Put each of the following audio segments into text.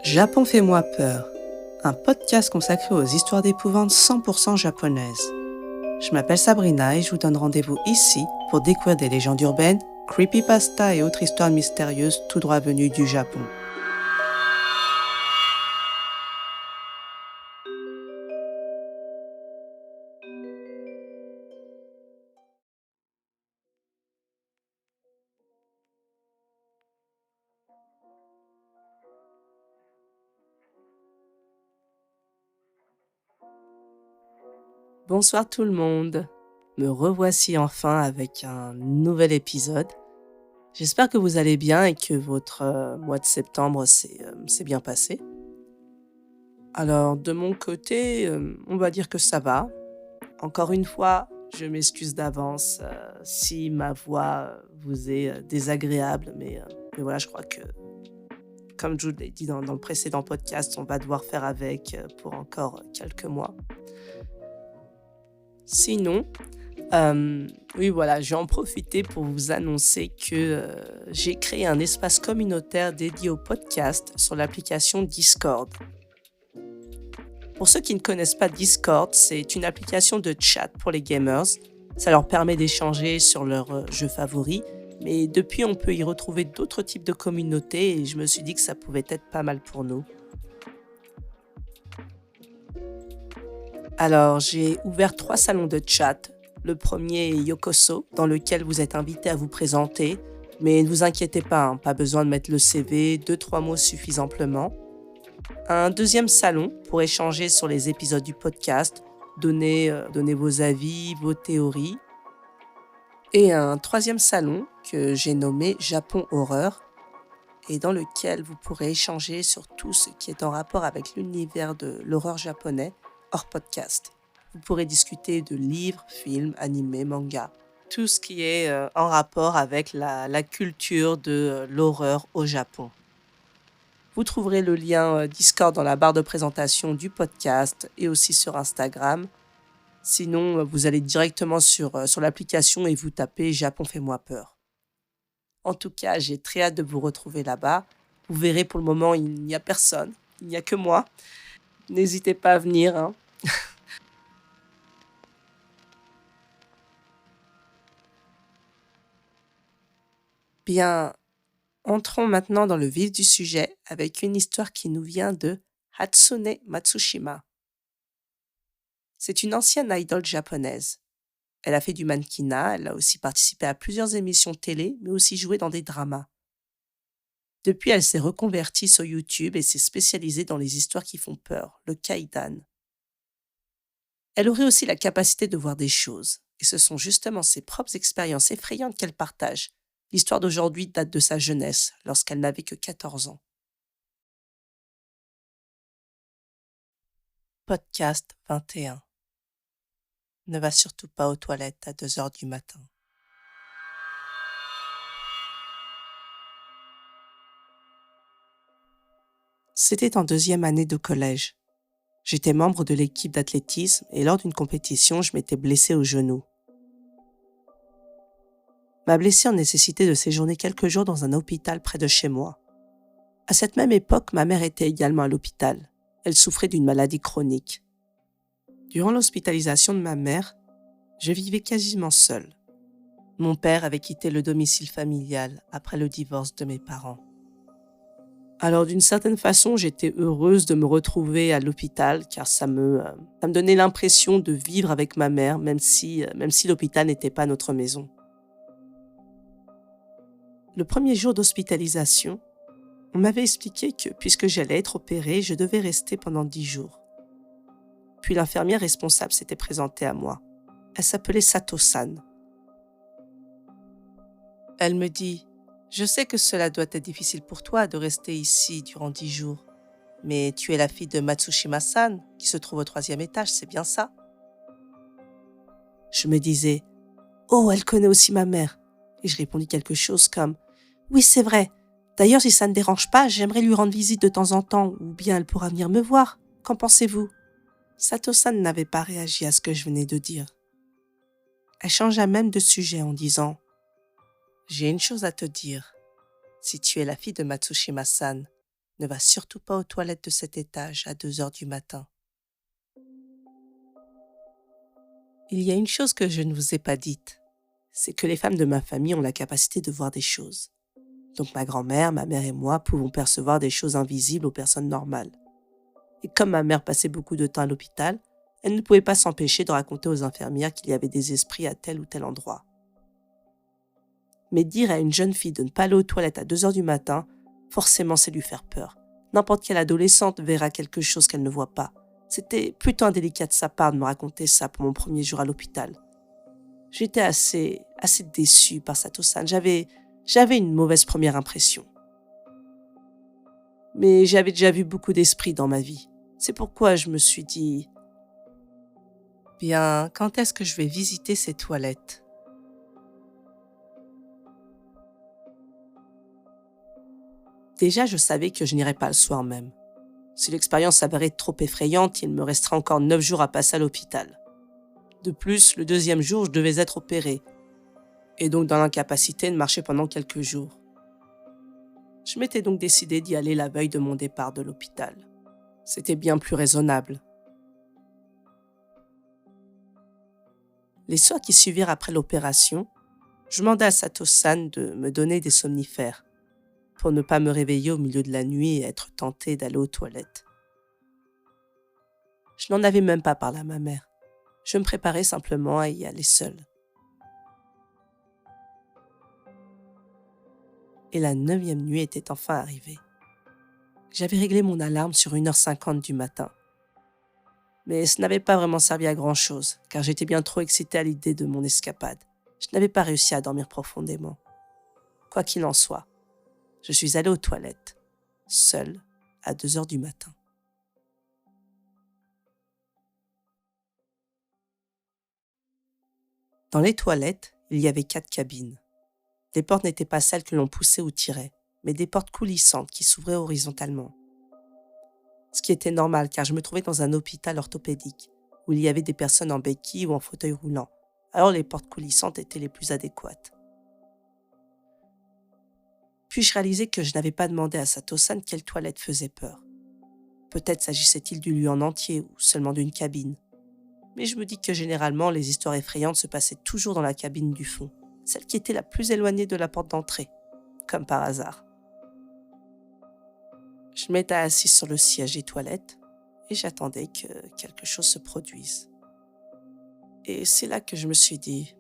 Japon fait-moi peur, un podcast consacré aux histoires d'épouvante 100% japonaises. Je m'appelle Sabrina et je vous donne rendez-vous ici pour découvrir des légendes urbaines, creepypasta et autres histoires mystérieuses tout droit venues du Japon. Bonsoir tout le monde, me revoici enfin avec un nouvel épisode. J'espère que vous allez bien et que votre mois de septembre s'est bien passé. Alors de mon côté, on va dire que ça va. Encore une fois, je m'excuse d'avance si ma voix vous est désagréable, mais voilà, je crois que, comme je vous l'ai dit dans le précédent podcast, on va devoir faire avec pour encore quelques mois. Sinon, oui voilà, je vais en profiter pour vous annoncer que j'ai créé un espace communautaire dédié au podcast sur l'application Discord. Pour ceux qui ne connaissent pas Discord, c'est une application de chat pour les gamers. Ça leur permet d'échanger sur leurs jeux favoris, mais depuis on peut y retrouver d'autres types de communautés et je me suis dit que ça pouvait être pas mal pour nous. Alors j'ai ouvert 3 salons de chat. Le premier est Yokoso, dans lequel vous êtes invité à vous présenter, mais ne vous inquiétez pas, pas besoin de mettre le CV, 2-3 mots suffisent amplement. Un deuxième salon pour échanger sur les épisodes du podcast, donner vos avis, vos théories. Et un troisième salon que j'ai nommé Japon Horreur et dans lequel vous pourrez échanger sur tout ce qui est en rapport avec l'univers de l'horreur japonais hors podcast. Vous pourrez discuter de livres, films, animés, mangas, tout ce qui est en rapport avec la culture de l'horreur au Japon. Vous trouverez le lien Discord dans la barre de présentation du podcast et aussi sur Instagram. Sinon, vous allez directement sur l'application et vous tapez « Japon fait-moi peur ». En tout cas, j'ai très hâte de vous retrouver là-bas. Vous verrez, pour le moment, il n'y a personne. Il n'y a que moi. N'hésitez pas à venir. Bien, entrons maintenant dans le vif du sujet avec une histoire qui nous vient de Hatsune Matsushima. C'est une ancienne idole japonaise. Elle a fait du mannequinat, elle a aussi participé à plusieurs émissions télé, mais aussi joué dans des dramas. Depuis, elle s'est reconvertie sur YouTube et s'est spécialisée dans les histoires qui font peur, le kaidan. Elle aurait aussi la capacité de voir des choses, et ce sont justement ses propres expériences effrayantes qu'elle partage. L'histoire d'aujourd'hui date de sa jeunesse, lorsqu'elle n'avait que 14 ans. Podcast 21. Ne va surtout pas aux toilettes à 2 heures du matin. C'était en 2e année de collège. J'étais membre de l'équipe d'athlétisme et lors d'une compétition, je m'étais blessé au genou. Ma blessure nécessitait de séjourner quelques jours dans un hôpital près de chez moi. À cette même époque, ma mère était également à l'hôpital. Elle souffrait d'une maladie chronique. Durant l'hospitalisation de ma mère, je vivais quasiment seule. Mon père avait quitté le domicile familial après le divorce de mes parents. Alors d'une certaine façon, j'étais heureuse de me retrouver à l'hôpital car ça me donnait l'impression de vivre avec ma mère, même si l'hôpital n'était pas notre maison. Le premier jour d'hospitalisation, on m'avait expliqué que puisque j'allais être opérée, je devais rester pendant 10 jours. Puis l'infirmière responsable s'était présentée à moi. Elle s'appelait Sato-san. Elle me dit « Je sais que cela doit être difficile pour toi de rester ici durant 10 jours, mais tu es la fille de Matsushima-san qui se trouve au 3e étage, c'est bien ça ?» Je me disais « Oh, elle connaît aussi ma mère !» Et je répondis quelque chose comme « Oui, c'est vrai. D'ailleurs, si ça ne dérange pas, j'aimerais lui rendre visite de temps en temps, ou bien elle pourra venir me voir. Qu'en pensez-vous » Sato-san n'avait pas réagi à ce que je venais de dire. Elle changea même de sujet en disant « J'ai une chose à te dire. Si tu es la fille de Matsushima-san, Ne va surtout pas aux toilettes de cet étage à 2 heures du matin. Il y a une chose que je ne vous ai pas dite, c'est que les femmes de ma famille ont la capacité de voir des choses. Donc ma grand-mère, ma mère et moi pouvons percevoir des choses invisibles aux personnes normales. Et comme ma mère passait beaucoup de temps à l'hôpital, elle ne pouvait pas s'empêcher de raconter aux infirmières qu'il y avait des esprits à tel ou tel endroit. Mais dire à une jeune fille de ne pas aller aux toilettes à 2 heures du matin, forcément c'est lui faire peur. N'importe quelle adolescente verra quelque chose qu'elle ne voit pas. C'était plutôt indélicat de sa part de me raconter ça pour mon premier jour à l'hôpital. J'étais assez déçue par Sato-san. J'avais une mauvaise première impression. Mais j'avais déjà vu beaucoup d'esprits dans ma vie. C'est pourquoi je me suis dit, bien, quand est-ce que je vais visiter ces toilettes ? Déjà, je savais que je n'irais pas le soir même. Si l'expérience s'avérait trop effrayante, il me resterait encore 9 jours à passer à l'hôpital. De plus, le 2e jour, je devais être opéré, et donc dans l'incapacité de marcher pendant quelques jours. Je m'étais donc décidé d'y aller la veille de mon départ de l'hôpital. C'était bien plus raisonnable. Les soirs qui suivirent après l'opération, je demandai à Sato-san de me donner des somnifères pour ne pas me réveiller au milieu de la nuit et être tenté d'aller aux toilettes. Je n'en avais même pas parlé à ma mère. Je me préparais simplement à y aller seule. Et la 9e nuit était enfin arrivée. J'avais réglé mon alarme sur 1h50 du matin. Mais ce n'avait pas vraiment servi à grand-chose, car j'étais bien trop excitée à l'idée de mon escapade. Je n'avais pas réussi à dormir profondément. Quoi qu'il en soit, je suis allée aux toilettes, seule, à 2 heures du matin. Dans les toilettes, il y avait 4 cabines. Les portes n'étaient pas celles que l'on poussait ou tirait, mais des portes coulissantes qui s'ouvraient horizontalement. Ce qui était normal car je me trouvais dans un hôpital orthopédique où il y avait des personnes en béquille ou en fauteuil roulant, alors les portes coulissantes étaient les plus adéquates. Puis je réalisais que je n'avais pas demandé à Sato-san quelle toilette faisait peur. Peut-être s'agissait-il du lieu en entier ou seulement d'une cabine. Mais je me dis que généralement les histoires effrayantes se passaient toujours dans la cabine du fond, celle qui était la plus éloignée de la porte d'entrée, comme par hasard. Je m'étais assise sur le siège des toilettes et j'attendais que quelque chose se produise. Et c'est là que je me suis dit,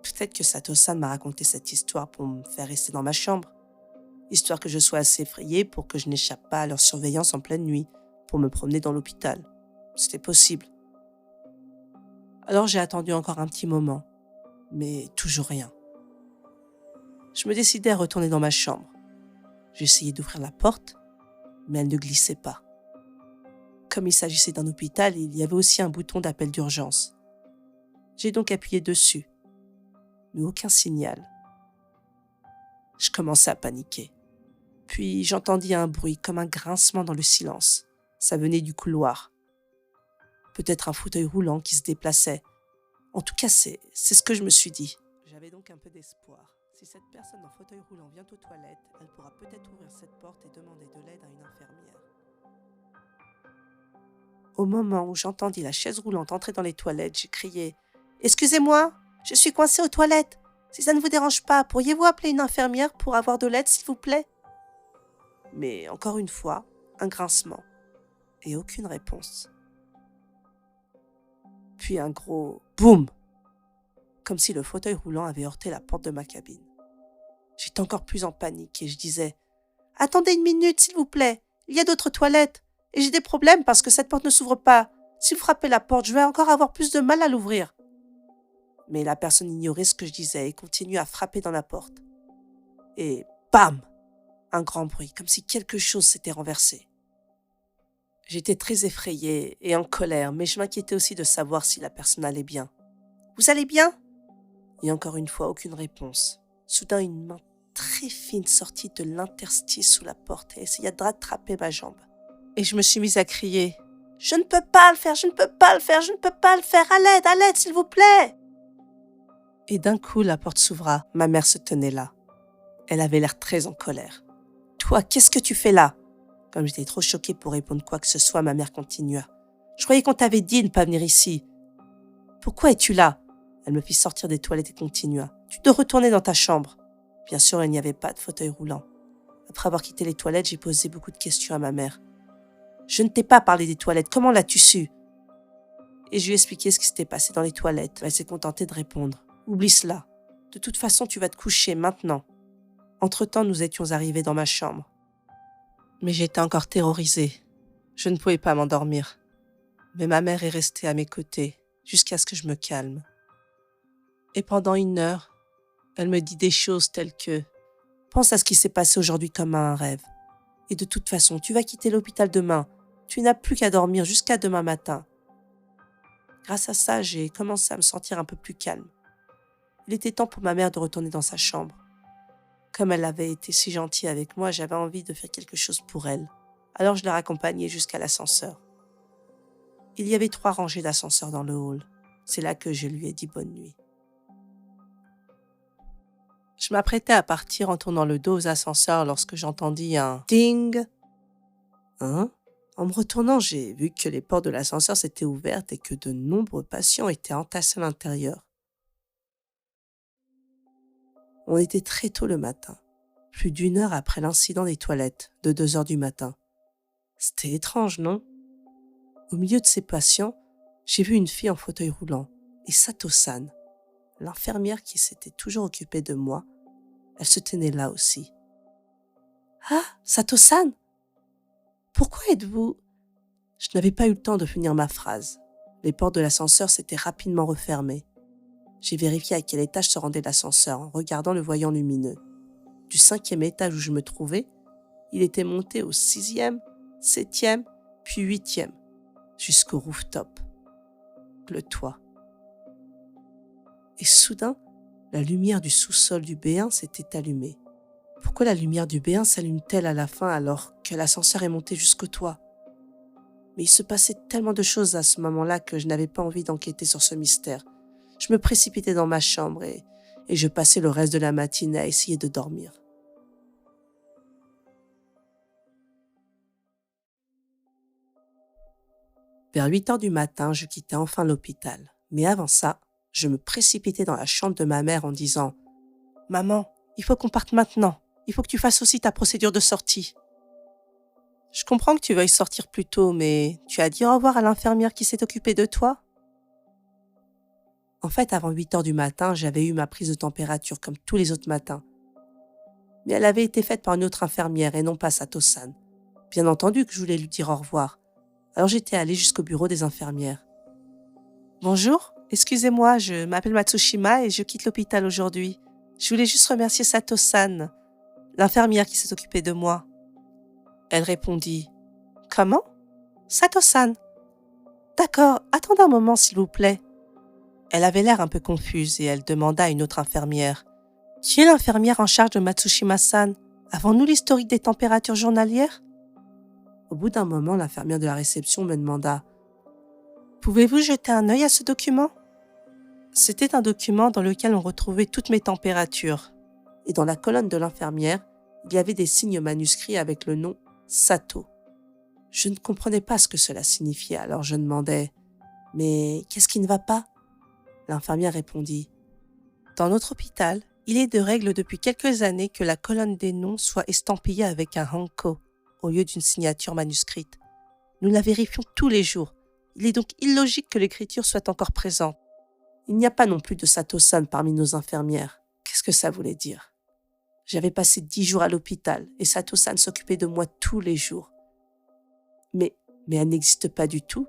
peut-être que Sato-san m'a raconté cette histoire pour me faire rester dans ma chambre, histoire que je sois assez effrayée pour que je n'échappe pas à leur surveillance en pleine nuit, pour me promener dans l'hôpital. C'était possible. Alors j'ai attendu encore un petit moment, mais toujours rien. Je me décidai à retourner dans ma chambre. J'essayais d'ouvrir la porte, mais elle ne glissait pas. Comme il s'agissait d'un hôpital, il y avait aussi un bouton d'appel d'urgence. J'ai donc appuyé dessus, mais aucun signal. Je commençais à paniquer. Puis j'entendis un bruit comme un grincement dans le silence. Ça venait du couloir. Peut-être un fauteuil roulant qui se déplaçait. En tout cas, c'est ce que je me suis dit. J'avais donc un peu d'espoir. Si cette personne en fauteuil roulant vient aux toilettes, elle pourra peut-être ouvrir cette porte et demander de l'aide à une infirmière. Au moment où j'entendis la chaise roulante entrer dans les toilettes, j'ai crié « Excusez-moi, je suis coincée aux toilettes. Si ça ne vous dérange pas, pourriez-vous appeler une infirmière pour avoir de l'aide, s'il vous plaît ?» Mais encore une fois, un grincement et aucune réponse. Puis un gros boum, comme si le fauteuil roulant avait heurté la porte de ma cabine. J'étais encore plus en panique et je disais « Attendez une minute, s'il vous plaît, il y a d'autres toilettes et j'ai des problèmes parce que cette porte ne s'ouvre pas. Si vous frappez la porte, je vais encore avoir plus de mal à l'ouvrir. » Mais la personne ignorait ce que je disais et continuait à frapper dans la porte. Et bam, un grand bruit, comme si quelque chose s'était renversé. J'étais très effrayée et en colère, mais je m'inquiétais aussi de savoir si la personne allait bien. « Vous allez bien ?» Et encore une fois, aucune réponse. Soudain, une main très fine sortit de l'interstice sous la porte et essaya de rattraper ma jambe. Et je me suis mise à crier « Je ne peux pas le faire, je ne peux pas le faire, je ne peux pas le faire, à l'aide, s'il vous plaît !» Et d'un coup, la porte s'ouvra. Ma mère se tenait là. Elle avait l'air très en colère. « Toi, qu'est-ce que tu fais là ?» Comme j'étais trop choquée pour répondre quoi que ce soit, ma mère continua. « Je croyais qu'on t'avait dit de ne pas venir ici. Pourquoi es-tu là ?» Elle me fit sortir des toilettes et continua. « Tu dois retourner dans ta chambre. » Bien sûr, il n'y avait pas de fauteuil roulant. Après avoir quitté les toilettes, j'ai posé beaucoup de questions à ma mère. « Je ne t'ai pas parlé des toilettes. Comment l'as-tu su ?» Et je lui ai expliqué ce qui s'était passé dans les toilettes. Elle s'est contentée de répondre. « Oublie cela. De toute façon, tu vas te coucher maintenant. » Entre-temps, nous étions arrivés dans ma chambre. Mais j'étais encore terrorisée. Je ne pouvais pas m'endormir. Mais ma mère est restée à mes côtés jusqu'à ce que je me calme. Et pendant 1 heure, elle me dit des choses telles que « Pense à ce qui s'est passé aujourd'hui comme à un rêve. Et de toute façon, tu vas quitter l'hôpital demain. Tu n'as plus qu'à dormir jusqu'à demain matin. » Grâce à ça, j'ai commencé à me sentir un peu plus calme. Il était temps pour ma mère de retourner dans sa chambre. Comme elle avait été si gentille avec moi, j'avais envie de faire quelque chose pour elle. Alors je la raccompagnai jusqu'à l'ascenseur. Il y avait 3 rangées d'ascenseurs dans le hall. C'est là que je lui ai dit bonne nuit. Je m'apprêtais à partir en tournant le dos aux ascenseurs lorsque j'entendis un ding. Hein? En me retournant, j'ai vu que les portes de l'ascenseur s'étaient ouvertes et que de nombreux patients étaient entassés à l'intérieur. On était très tôt le matin, plus d'1 heure après l'incident des toilettes, de 2 heures du matin. C'était étrange, non? Au milieu de ces patients, j'ai vu une fille en fauteuil roulant et Sato-san, l'infirmière qui s'était toujours occupée de moi, elle se tenait là aussi. « Ah, Sato-san! Pourquoi êtes-vous… » Je n'avais pas eu le temps de finir ma phrase. Les portes de l'ascenseur s'étaient rapidement refermées. J'ai vérifié à quel étage se rendait l'ascenseur en regardant le voyant lumineux. Du 5e étage où je me trouvais, il était monté au 6e, 7e, puis 8e, jusqu'au rooftop, le toit. Et soudain, la lumière du sous-sol du B1 s'était allumée. Pourquoi la lumière du B1 s'allume-t-elle à la fin alors que l'ascenseur est monté jusqu'au toit? Mais il se passait tellement de choses à ce moment-là que je n'avais pas envie d'enquêter sur ce mystère. Je me précipitais dans ma chambre et je passais le reste de la matinée à essayer de dormir. Vers 8 heures du matin, je quittais enfin l'hôpital. Mais avant ça, je me précipitais dans la chambre de ma mère en disant « Maman, il faut qu'on parte maintenant. Il faut que tu fasses aussi ta procédure de sortie. » Je comprends que tu veuilles sortir plus tôt, mais tu as dit au revoir à l'infirmière qui s'est occupée de toi? En fait, avant 8 heures du matin, j'avais eu ma prise de température comme tous les autres matins. Mais elle avait été faite par une autre infirmière et non pas Sato-san. Bien entendu que je voulais lui dire au revoir. Alors j'étais allée jusqu'au bureau des infirmières. « Bonjour, excusez-moi, je m'appelle Matsushima et je quitte l'hôpital aujourd'hui. Je voulais juste remercier Sato-san, l'infirmière qui s'est occupée de moi. » Elle répondit « Comment? Sato-san? D'accord, attendez un moment s'il vous plaît. » Elle avait l'air un peu confuse et elle demanda à une autre infirmière « Qui est l'infirmière en charge de Matsushima-san? Avons-nous l'historique des températures journalières ?» Au bout d'un moment, l'infirmière de la réception me demanda « Pouvez-vous jeter un œil à ce document ?» C'était un document dans lequel on retrouvait toutes mes températures. Et dans la colonne de l'infirmière, il y avait des signes manuscrits avec le nom Sato. Je ne comprenais pas ce que cela signifiait, alors je demandais « Mais qu'est-ce qui ne va pas ?» L'infirmière répondit « Dans notre hôpital, il est de règle depuis quelques années que la colonne des noms soit estampillée avec un hanko au lieu d'une signature manuscrite. Nous la vérifions tous les jours. Il est donc illogique que l'écriture soit encore présente. Il n'y a pas non plus de Sato-san parmi nos infirmières. Qu'est-ce que ça voulait dire? J'avais passé 10 jours à l'hôpital et Sato-san s'occupait de moi tous les jours. Mais elle n'existe pas du tout.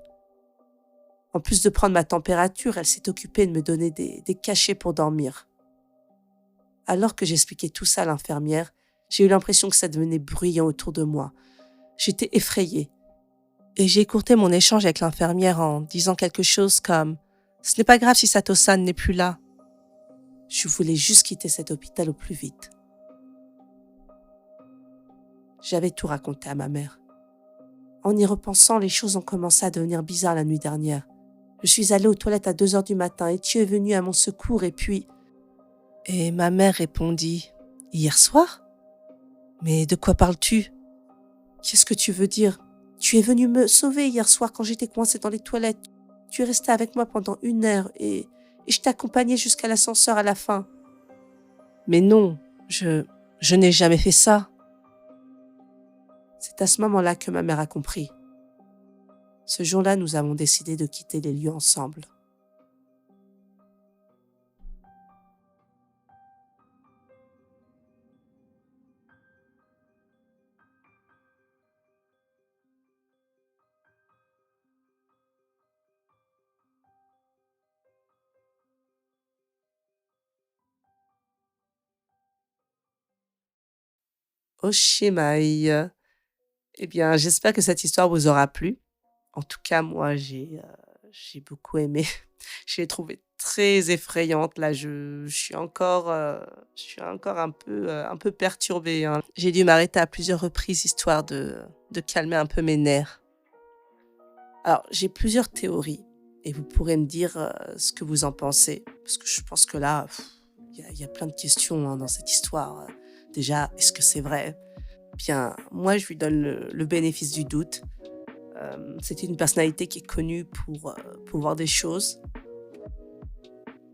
En plus de prendre ma température, elle s'est occupée de me donner des cachets pour dormir. Alors que j'expliquais tout ça à l'infirmière, j'ai eu l'impression que ça devenait bruyant autour de moi. J'étais effrayée. Et j'ai écourté mon échange avec l'infirmière en disant quelque chose comme « Ce n'est pas grave si Sato-san n'est plus là. » Je voulais juste quitter cet hôpital au plus vite. J'avais tout raconté à ma mère. En y repensant, les choses ont commencé à devenir bizarres la nuit dernière. Je suis allée aux toilettes à 2 heures du matin et tu es venu à mon secours et puis… Et ma mère répondit « Hier soir? Mais de quoi parles-tu » Qu'est-ce que tu veux dire? Tu es venu me sauver hier soir quand j'étais coincée dans les toilettes. Tu es resté avec moi pendant 1 heure et je t'ai accompagné jusqu'à l'ascenseur à la fin. Mais non, je n'ai jamais fait ça. C'est à ce moment-là que ma mère a compris. Ce jour-là, nous avons décidé de quitter les lieux ensemble. Oshimai. Eh bien, j'espère que cette histoire vous aura plu. En tout cas, moi, j'ai beaucoup aimé. Je l'ai trouvée très effrayante. Là, je suis encore un peu perturbée, hein. J'ai dû m'arrêter à plusieurs reprises histoire de calmer un peu mes nerfs. Alors, j'ai plusieurs théories et vous pourrez me dire ce que vous en pensez. Parce que je pense que là, il y a plein de questions, hein, dans cette histoire. Déjà, est-ce que c'est vrai? Bien, moi, je lui donne le bénéfice du doute. C'était une personnalité qui est connue pour voir des choses.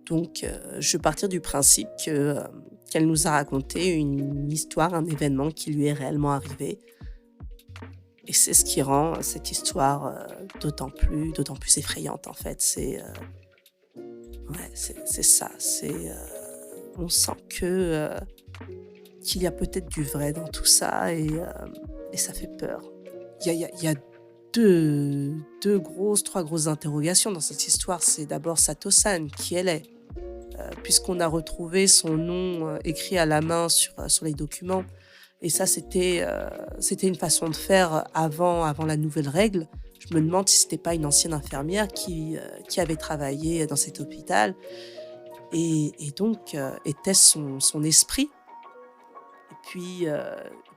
Donc, je vais partir du principe qu'elle nous a raconté une histoire, un événement qui lui est réellement arrivé. Et c'est ce qui rend cette histoire d'autant plus effrayante, en fait. C'est ça. On sent qu'il y a peut-être du vrai dans tout ça et ça fait peur. Il y a trois grosses interrogations dans cette histoire. C'est d'abord Sato-san, qui elle est, puisqu'on a retrouvé son nom écrit à la main sur les documents. Et ça, c'était une façon de faire avant la nouvelle règle. Je me demande si c'était pas une ancienne infirmière qui avait travaillé dans cet hôpital et donc était son esprit. Et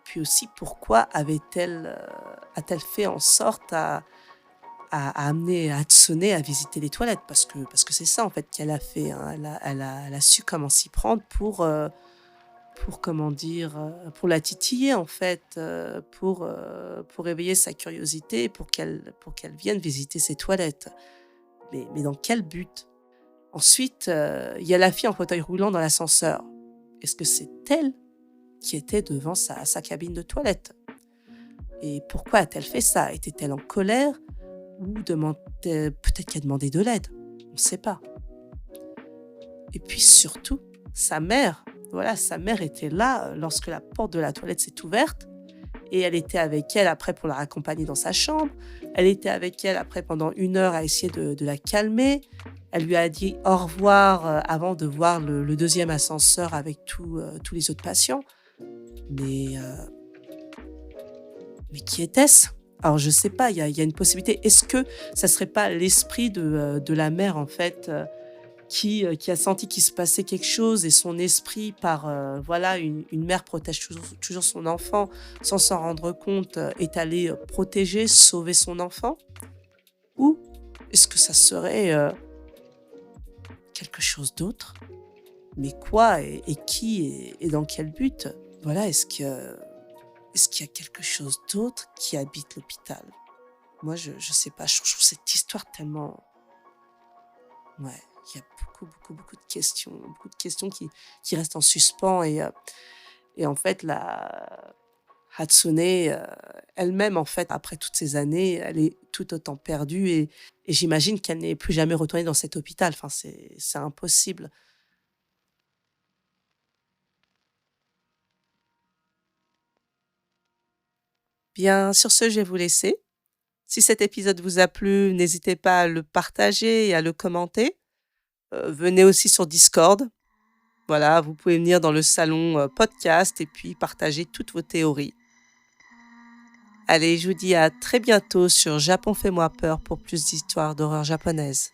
puis aussi, pourquoi a-t-elle fait en sorte à amener Hatsune à visiter les toilettes parce que c'est ça en fait qu'elle a fait, hein. Elle a su comment s'y prendre pour comment dire, pour la titiller en fait, pour éveiller sa curiosité, pour qu'elle vienne visiter ses toilettes. Mais dans quel but? Ensuite, il y a la fille en fauteuil roulant dans l'ascenseur. Est-ce que c'est elle qui était devant sa cabine de toilette? Et pourquoi a-t-elle fait ça? Était-elle en colère ou peut-être qu'elle demandait de l'aide? On ne sait pas. Et puis surtout, sa mère. Voilà, sa mère était là lorsque la porte de la toilette s'est ouverte et elle était avec elle après pour la raccompagner dans sa chambre. Elle était avec elle après pendant 1 heure à essayer de la calmer. Elle lui a dit au revoir avant de voir le deuxième ascenseur avec tous les autres patients. Mais qui était-ce? Alors je sais pas, il y a une possibilité. Est-ce que ça serait pas l'esprit de la mère en fait qui a senti qu'il se passait quelque chose et son esprit par voilà une mère protège toujours son enfant sans s'en rendre compte est allé protéger, sauver son enfant? Ou est-ce que ça serait quelque chose d'autre? Mais quoi et qui et dans quel but? Voilà, est-ce qu'il y a quelque chose d'autre qui habite l'hôpital? Moi, je sais pas. Je trouve cette histoire tellement... Ouais, il y a beaucoup de questions qui restent en suspens. Et en fait, la Hatsune, elle-même, en fait, après toutes ces années, elle est tout autant perdue. Et j'imagine qu'elle n'est plus jamais retournée dans cet hôpital. Enfin, c'est impossible. Bien, sur ce, je vais vous laisser. Si cet épisode vous a plu, n'hésitez pas à le partager et à le commenter. Venez aussi sur Discord. Voilà, vous pouvez venir dans le salon podcast et puis partager toutes vos théories. Allez, je vous dis à très bientôt sur Japon Fais-moi peur pour plus d'histoires d'horreur japonaises.